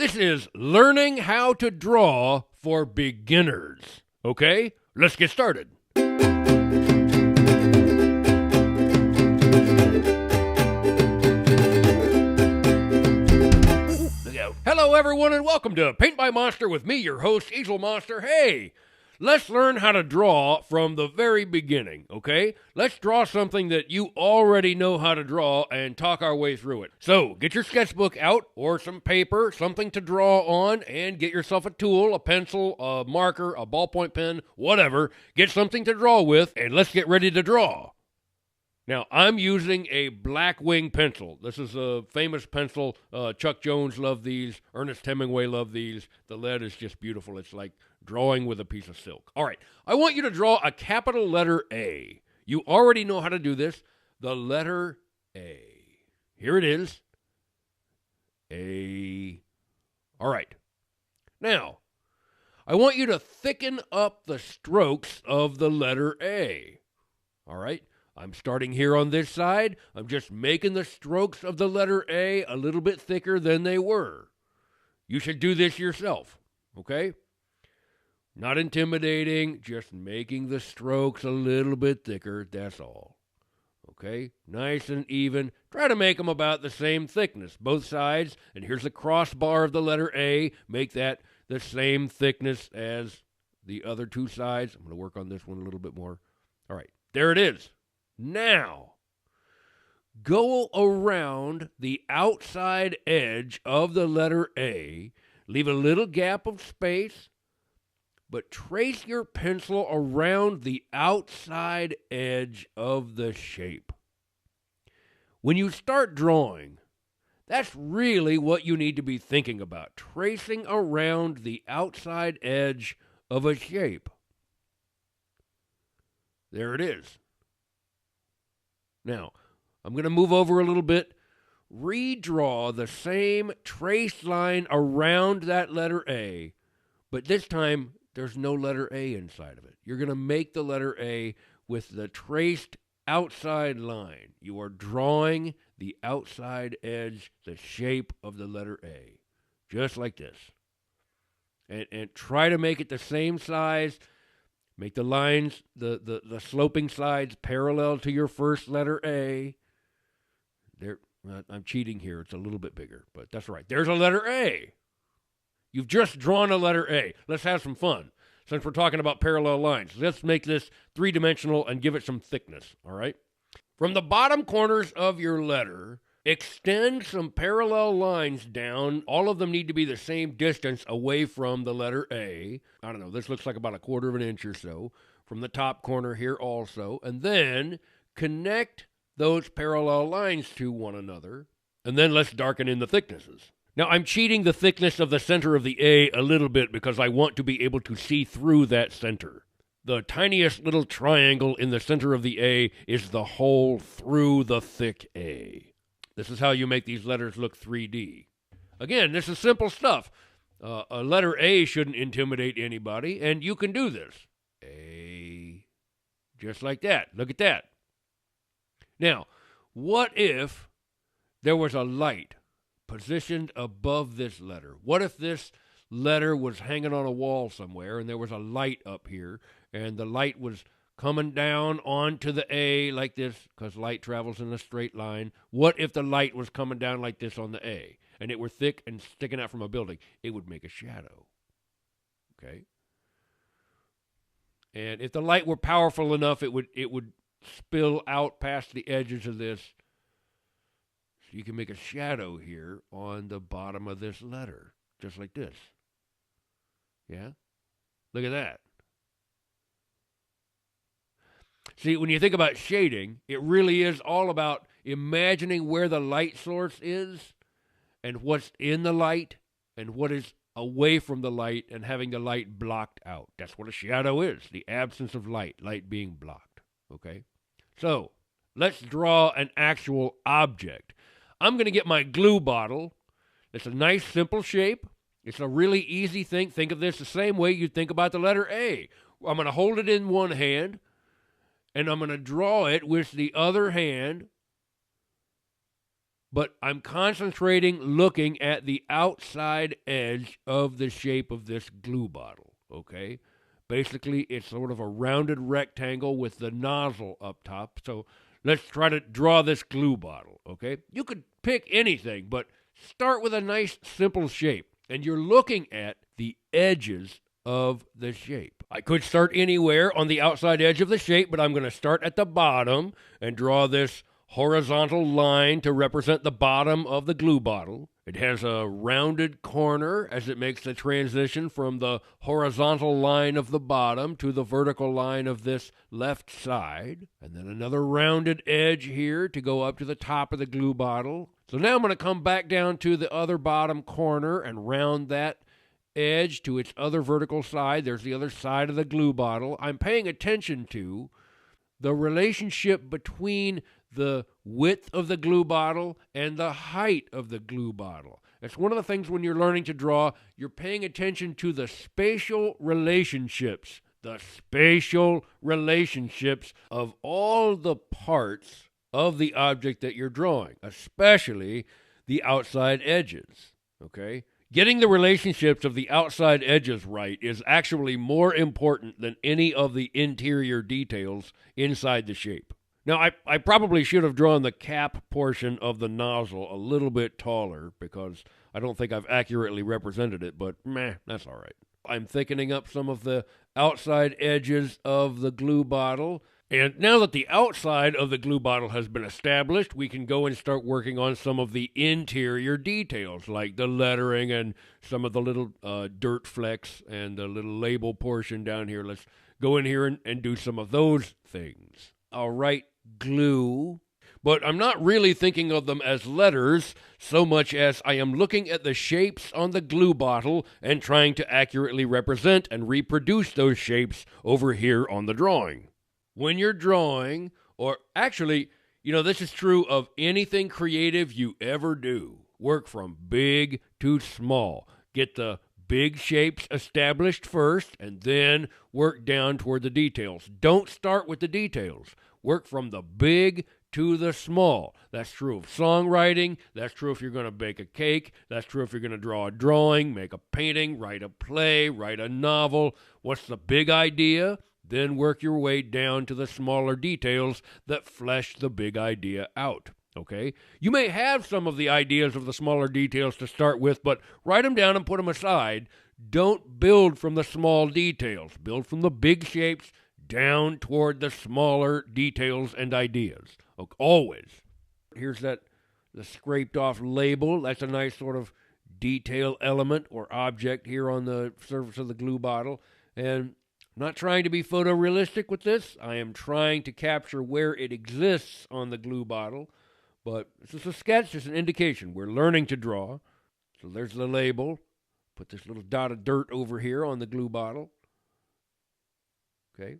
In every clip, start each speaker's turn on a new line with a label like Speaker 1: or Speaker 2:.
Speaker 1: This is Learning How to Draw for Beginners. Okay, let's get started. Hello, everyone, and welcome to Paint by Monster with me, your host, Easel Monster. Hey, let's learn how to draw from the very beginning, okay? Let's draw something that you already know how to draw and talk our way through it. So, get your sketchbook out or some paper, something to draw on, and get yourself a tool, a pencil, a marker, a ballpoint pen, whatever. Get something to draw with, and let's get ready to draw. Now, I'm using a Blackwing pencil. This is a famous pencil. Chuck Jones loved these. Ernest Hemmingway loved these. The lead is just beautiful. It's like drawing with a piece of silk. All right, I want you to draw a capital letter A. You already know how to do this. The letter A. Here it is. A. All right. Now, I want you to thicken up the strokes of the letter A. All right? I'm starting here on this side. I'm just making the strokes of the letter A a little bit thicker than they were. You should do this yourself, okay? Not intimidating, just making the strokes a little bit thicker, that's all. Okay? Nice and even. Try to make them about the same thickness, both sides. And here's the crossbar of the letter A. Make that the same thickness as the other two sides. I'm going to work on this one a little bit more. All right, there it is. Now, go around the outside edge of the letter A, leave a little gap of space, but trace your pencil around the outside edge of the shape. When you start drawing, that's really what you need to be thinking about, tracing around the outside edge of a shape. There it is. Now, I'm going to move over a little bit, redraw the same traced line around that letter A, but this time there's no letter A inside of it. You're going to make the letter A with the traced outside line. You are drawing the outside edge, the shape of the letter A, just like this. And try to make it the same size. Make the lines, the sloping sides parallel to your first letter A. There, I'm cheating here. It's a little bit bigger, but that's all right. There's a letter A. You've just drawn a letter A. Let's have some fun. Since we're talking about parallel lines, let's make this three-dimensional and give it some thickness, all right? From the bottom corners of your letter, extend some parallel lines down. All of them need to be the same distance away from the letter A. I don't know, this looks like about 1/4 of an inch or so. From the top corner here also. And then connect those parallel lines to one another. And then let's darken in the thicknesses. Now, I'm cheating the thickness of the center of the A a little bit because I want to be able to see through that center. The tiniest little triangle in the center of the A is the hole through the thick A. This is how you make these letters look 3D. Again, this is simple stuff. A letter A shouldn't intimidate anybody, and you can do this. A, just like that. Look at that. Now, what if there was a light positioned above this letter? What if this letter was hanging on a wall somewhere, and there was a light up here, and the light was coming down onto the A like this, because light travels in a straight line. What if the light was coming down like this on the A, and it were thick and sticking out from a building? It would make a shadow, okay? And if the light were powerful enough, it would spill out past the edges of this. So you can make a shadow here on the bottom of this letter, just like this. Yeah? Look at that. See, when you think about shading, it really is all about imagining where the light source is and what's in the light and what is away from the light and having the light blocked out. That's what a shadow is, the absence of light being blocked, okay? So, let's draw an actual object. I'm going to get my glue bottle. It's a nice, simple shape. It's a really easy thing. Think of this the same way you think about the letter A. I'm going to hold it in one hand, and I'm going to draw it with the other hand but I'm concentrating looking at the outside edge of the shape of this glue bottle, okay? Basically, it's sort of a rounded rectangle with the nozzle up top. So let's try to draw this glue bottle, okay? You could pick anything, but start with a nice, simple shape. And you're looking at the edges of the shape. I could start anywhere on the outside edge of the shape, but I'm going to start at the bottom and draw this horizontal line to represent the bottom of the glue bottle. It has a rounded corner as it makes the transition from the horizontal line of the bottom to the vertical line of this left side. And then another rounded edge here to go up to the top of the glue bottle. So now I'm going to come back down to the other bottom corner and round that edge to its other vertical side. There's the other side of the glue bottle. I'm paying attention to the relationship between the width of the glue bottle and the height of the glue bottle. That's one of the things when you're learning to draw, you're paying attention to the spatial relationships of all the parts of the object that you're drawing, especially the outside edges, okay? Getting the relationships of the outside edges right is actually more important than any of the interior details inside the shape. Now, I probably should have drawn the cap portion of the nozzle a little bit taller because I don't think I've accurately represented it, but that's all right. I'm thickening up some of the outside edges of the glue bottle. And now that the outside of the glue bottle has been established, we can go and start working on some of the interior details, like the lettering and some of the little dirt flecks and the little label portion down here. Let's go in here and do some of those things. I'll write glue, but I'm not really thinking of them as letters so much as I am looking at the shapes on the glue bottle and trying to accurately represent and reproduce those shapes over here on the drawing. When you're drawing, or actually, this is true of anything creative you ever do. Work from big to small. Get the big shapes established first, and then work down toward the details. Don't start with the details. Work from the big to the small. That's true of songwriting. That's true if you're going to bake a cake. That's true if you're going to draw a drawing, make a painting, write a play, write a novel. What's the big idea? Then work your way down to the smaller details that flesh the big idea out, okay? You may have some of the ideas of the smaller details to start with, but write them down and put them aside. Don't build from the small details. Build from the big shapes down toward the smaller details and ideas. Okay, always. Here's the scraped off label. That's a nice sort of detail element or object here on the surface of the glue bottle. And I'm not trying to be photorealistic with this. I am trying to capture where it exists on the glue bottle. But this is a sketch, just an indication. We're learning to draw. So there's the label. Put this little dot of dirt over here on the glue bottle. Okay.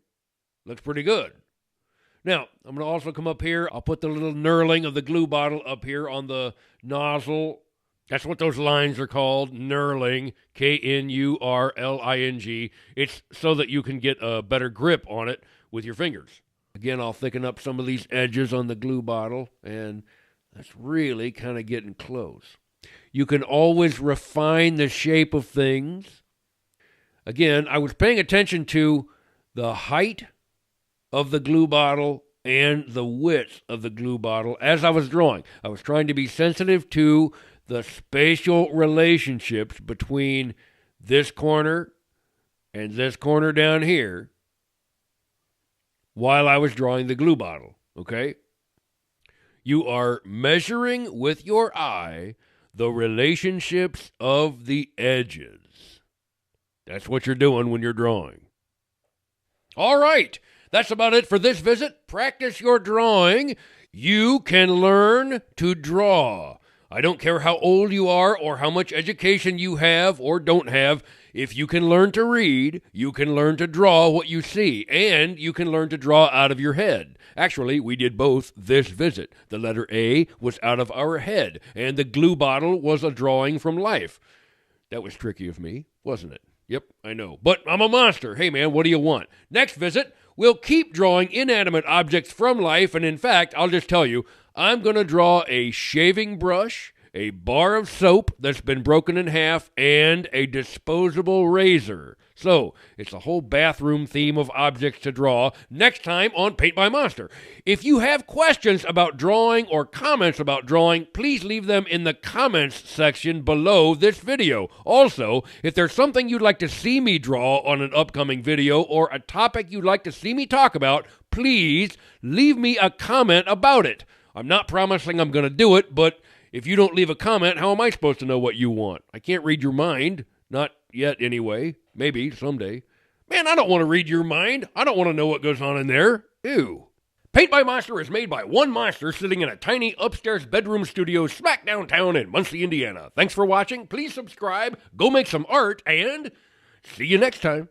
Speaker 1: Looks pretty good. Now, I'm going to also come up here. I'll put the little knurling of the glue bottle up here on the nozzle. That's what those lines are called, knurling, Knurling. It's so that you can get a better grip on it with your fingers. Again, I'll thicken up some of these edges on the glue bottle, and that's really kind of getting close. You can always refine the shape of things. Again, I was paying attention to the height of the glue bottle and the width of the glue bottle as I was drawing. I was trying to be sensitive to the spatial relationships between this corner and this corner down here while I was drawing the glue bottle, okay? You are measuring with your eye the relationships of the edges. That's what you're doing when you're drawing. All right, that's about it for this visit. Practice your drawing. You can learn to draw. I don't care how old you are or how much education you have or don't have. If you can learn to read, you can learn to draw what you see, and you can learn to draw out of your head. Actually, we did both this visit. The letter A was out of our head, and the glue bottle was a drawing from life. That was tricky of me, wasn't it? Yep, I know. But I'm a monster. Hey, man, what do you want? Next visit, we'll keep drawing inanimate objects from life, and in fact, I'll just tell you, I'm going to draw a shaving brush, a bar of soap that's been broken in half, and a disposable razor. So, it's a whole bathroom theme of objects to draw next time on Paint by Monster. If you have questions about drawing or comments about drawing, please leave them in the comments section below this video. Also, if there's something you'd like to see me draw on an upcoming video or a topic you'd like to see me talk about, please leave me a comment about it. I'm not promising I'm going to do it, but if you don't leave a comment, how am I supposed to know what you want? I can't read your mind. Not yet, anyway. Maybe someday. Man, I don't want to read your mind. I don't want to know what goes on in there. Ew. Paint by Monster is made by one monster sitting in a tiny upstairs bedroom studio smack downtown in Muncie, Indiana. Thanks for watching. Please subscribe, go make some art, and see you next time.